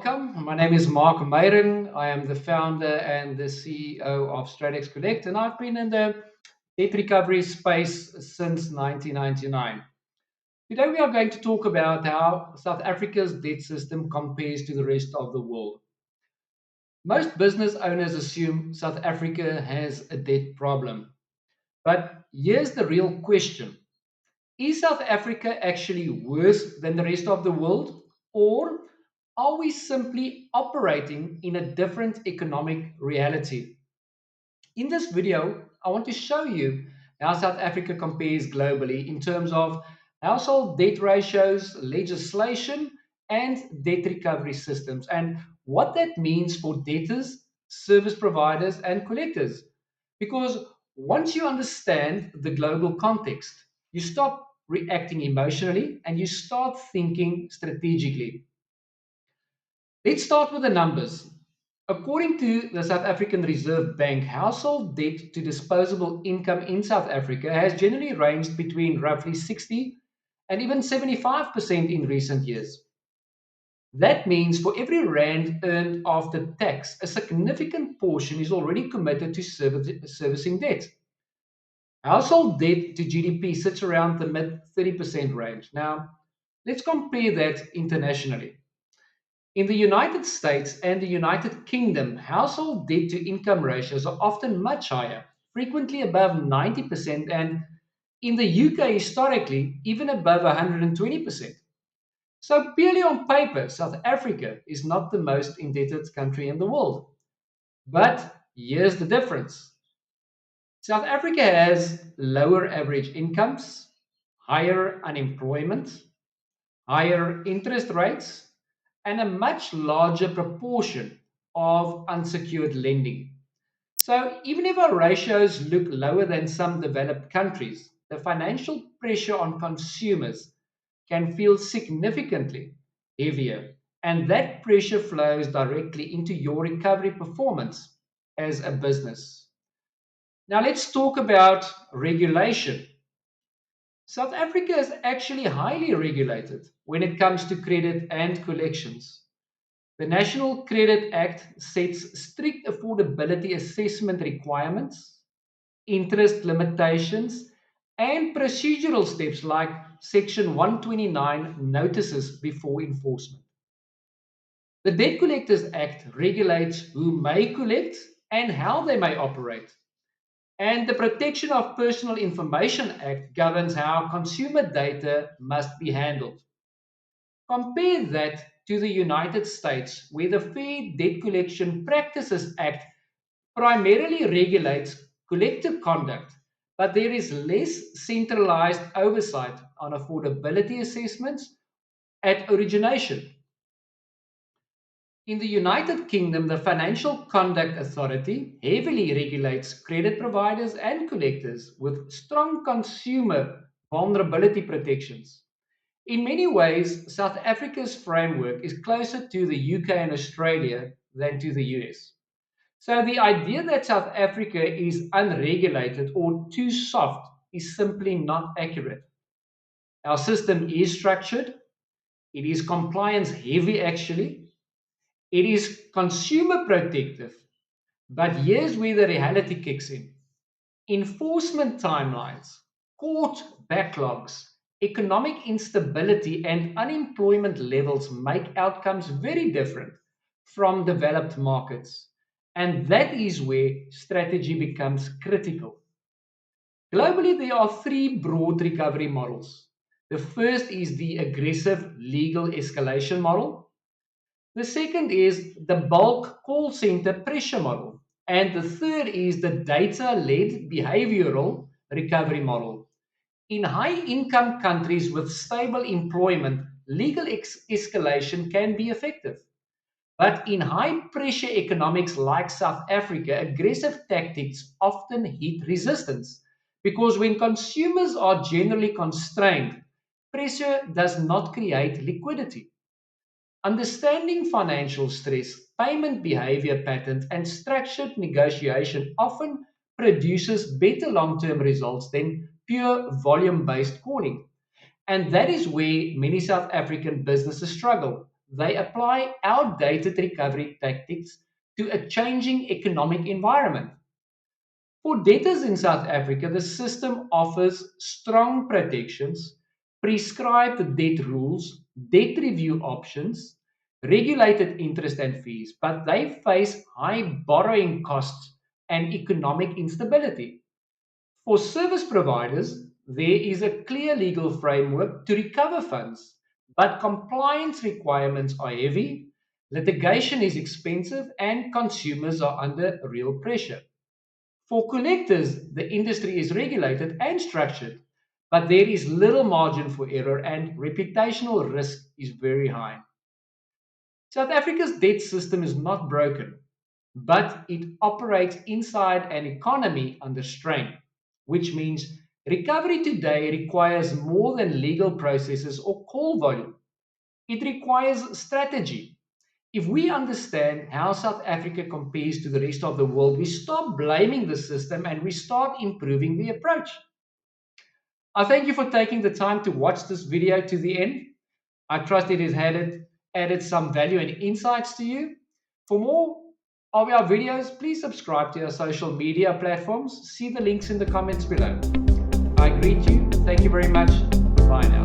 welcome. My name is Mark Meyren. I am the founder and the CEO of Stratex Collect, and I've been in the debt recovery space since 1999. Today, we are going to talk about how South Africa's debt system compares to the rest of the world. Most business owners assume South Africa has a debt problem. But here's the real question. Is South Africa actually worse than the rest of the world? Or are we simply operating in a different economic reality? In this video, I want to show you how South Africa compares globally in terms of household debt ratios, legislation, and debt recovery systems, and what that means for debtors, service providers, and collectors. Because once you understand the global context, you stop reacting emotionally and you start thinking strategically. Let's start with the numbers. According to the South African Reserve Bank, household debt to disposable income in South Africa has generally ranged between roughly 60 and even 75% in recent years. That means for every rand earned after tax, a significant portion is already committed to servicing debt. Household debt to GDP sits around the mid 30% range. Now, let's compare that internationally. In the United States and the United Kingdom, household debt to income ratios are often much higher, frequently above 90%, and in the UK, historically, even above 120%. So, purely on paper, South Africa is not the most indebted country in the world. But here's the difference. South Africa has lower average incomes, higher unemployment, higher interest rates, and a much larger proportion of unsecured lending. So, even if our ratios look lower than some developed countries, the financial pressure on consumers can feel significantly heavier, and that pressure flows directly into your recovery performance as a business. Now, let's talk about regulation. South Africa is actually highly regulated when it comes to credit and collections. The National Credit Act sets strict affordability assessment requirements, interest limitations, and procedural steps like Section 129 notices before enforcement. The Debt Collectors Act regulates who may collect and how they may operate. And the Protection of Personal Information Act governs how consumer data must be handled. Compare that to the United States, where the Fair Debt Collection Practices Act primarily regulates collective conduct, but there is less centralized oversight on affordability assessments at origination. In the United Kingdom, the Financial Conduct Authority heavily regulates credit providers and collectors with strong consumer vulnerability protections. In many ways, South Africa's framework is closer to the UK and Australia than to the US. So the idea that South Africa is unregulated or too soft is simply not accurate. Our system is structured, it is compliance heavy actually, it is consumer protective, but here's where the reality kicks in. Enforcement timelines, court backlogs, economic instability, and unemployment levels make outcomes very different from developed markets. And that is where strategy becomes critical. Globally, there are three broad recovery models. The first is the aggressive legal escalation model. The second is the bulk call center pressure model. And the third is the data led behavioral recovery model. In high income countries with stable employment, legal escalation can be effective. But in high pressure economics like South Africa, aggressive tactics often hit resistance because when consumers are generally constrained, pressure does not create liquidity. Understanding financial stress, payment behavior patterns, and structured negotiation often produces better long term results than pure volume based calling. And that is where many South African businesses struggle. they apply outdated recovery tactics to a changing economic environment. For debtors in South Africa, the system offers strong protections, prescribed debt rules, debt review options, regulated interest and fees, but they face high borrowing costs and economic instability. For service providers, there is a clear legal framework to recover funds, but compliance requirements are heavy, litigation is expensive, and consumers are under real pressure. For collectors, the industry is regulated and structured, but there is little margin for error and reputational risk is very high. South Africa's debt system is not broken, but it operates inside an economy under strain, which means recovery today requires more than legal processes or call volume. It requires strategy. If we understand how South Africa compares to the rest of the world, we stop blaming the system and we start improving the approach. I thank you for taking the time to watch this video to the end. I trust it has added some value and insights to you. For more of our videos, please subscribe to our social media platforms. See the links in the comments below. I greet you. Thank you very much. Bye now.